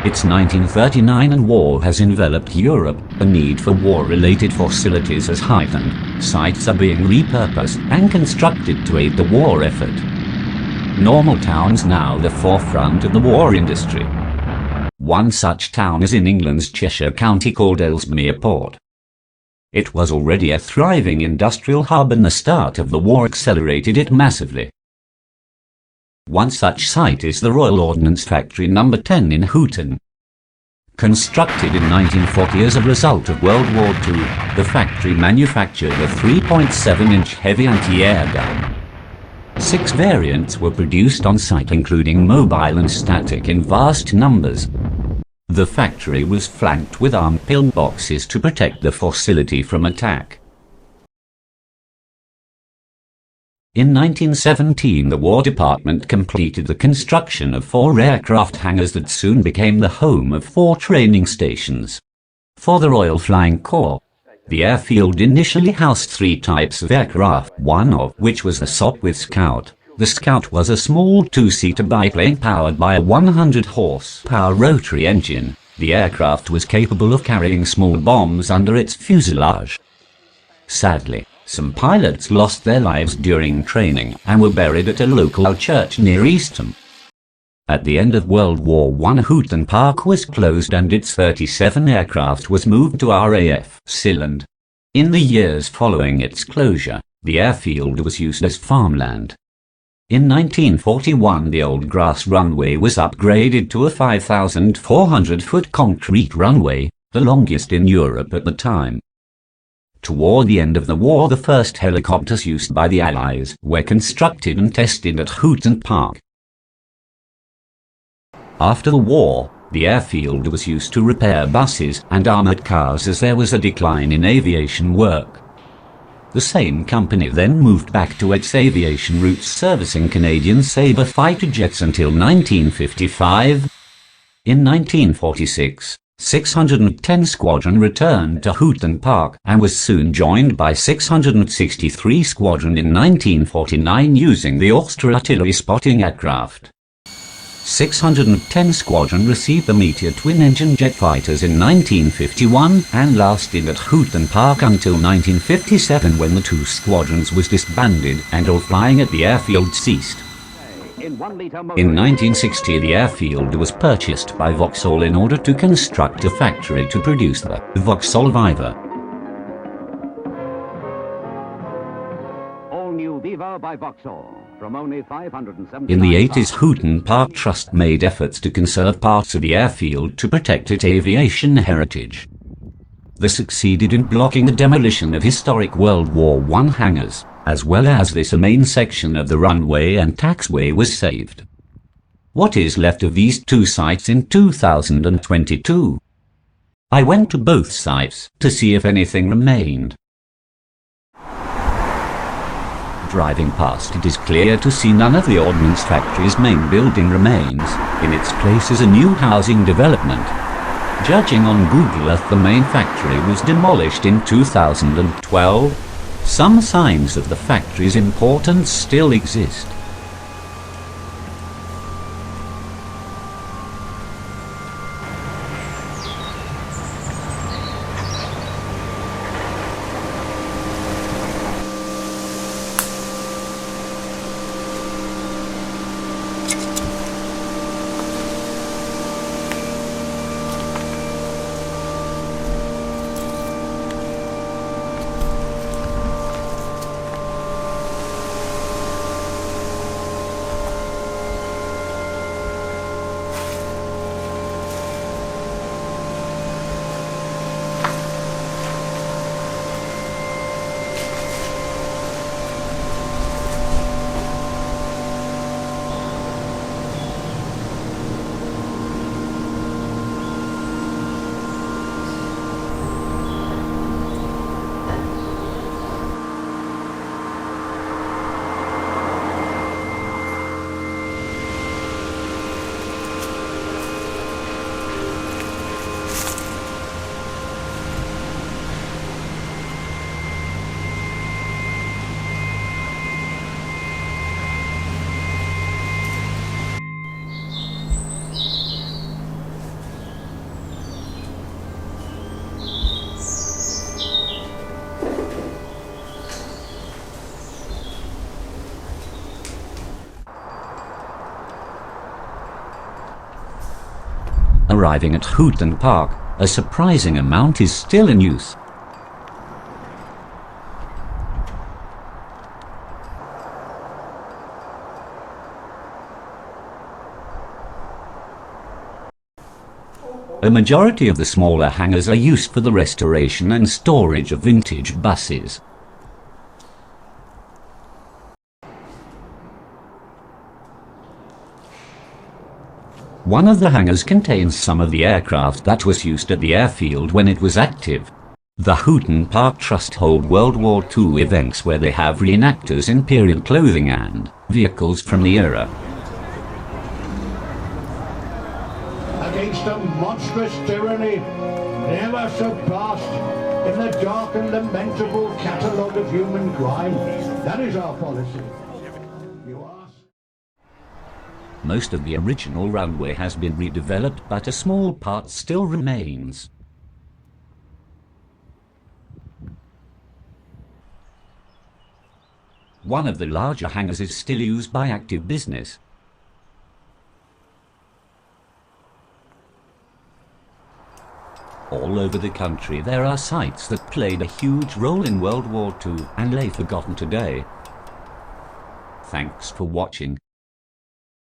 Its 1939 and war has enveloped Europe. The need for war-related facilities has heightened. Sites are being repurposed and constructed to aid the war effort. Normal towns now the forefront of the war industry. One such town is in England's Cheshire County called Ellesmere Port. It was already a thriving industrial hub, and the start of the war accelerated it massively. One such site is the Royal Ordnance Factory No. 10 in Houghton. Constructed in 1940 as a result of World War II, the factory manufactured a 3.7-inch heavy anti-air gun. 6 variants were produced on site, including mobile and static, in vast numbers. The factory was flanked with armed pillboxes to protect the facility from attack. In 1917, the War Department completed the construction of 4 aircraft hangars that soon became the home of 4 training stations. For the Royal Flying Corps, the airfield initially housed 3 types of aircraft, one of which was the Sopwith Scout. The Scout was a small 2-seater biplane powered by a 100-horsepower rotary engine. The aircraft was capable of carrying small bombs under its fuselage. Sadly, some pilots lost their lives during training and were buried at a local church near Eastham. At the end of World War I, Houghton Park was closed and its 37 aircraft was moved to RAF Sealand. In the years following its closure, the airfield was used as farmland. In 1941, the old grass runway was upgraded to a 5,400-foot concrete runway, the longest in Europe at the time. Toward the end of the war, the first helicopters used by the Allies were constructed and tested at Houghton Park. After the war, the airfield was used to repair buses and armoured cars as there was a decline in aviation work. The same company then moved back to its aviation routes, servicing Canadian Sabre fighter jets until 1955. In 1946, 610 Squadron returned to Houghton Park and was soon joined by 663 Squadron in 1949 using the Ulster artillery spotting aircraft. 610 Squadron received the Meteor twin-engine jet fighters in 1951 and lasted at Houghton Park until 1957, when the 2 squadrons was disbanded and all flying at the airfield ceased. In 1960, the airfield was purchased by Vauxhall in order to construct a factory to produce the Vauxhall Viva. All new Viva by Vauxhall. From only $579. In the 80s, Houghton Park Trust made efforts to conserve parts of the airfield to protect its aviation heritage. They succeeded in blocking the demolition of historic World War I hangars, as well as this a main section of the runway and taxiway was saved. What is left of these 2 sites in 2022? I went to both sites to see if anything remained. Driving past, it is clear to see none of the Ordnance Factory's main building remains. In its place is a new housing development. Judging on Google Earth, the main factory was demolished in 2012. Some signs of the factory's importance still exist. arriving at Houghton Park, a surprising amount is still in use. A majority of the smaller hangars are used for the restoration and storage of vintage buses. One of the hangars contains some of the aircraft that was used at the airfield when it was active. The Houghton Park Trust hold World War II events where they have reenactors in period clothing and vehicles from the era. Against a monstrous tyranny, never surpassed in the dark and lamentable catalogue of human crime. That is our policy. You ask? Most of the original runway has been redeveloped, but a small part still remains. One of the larger hangars is still used by active business. All over the country there are sites that played a huge role in World War II and lay forgotten today. Thanks for watching.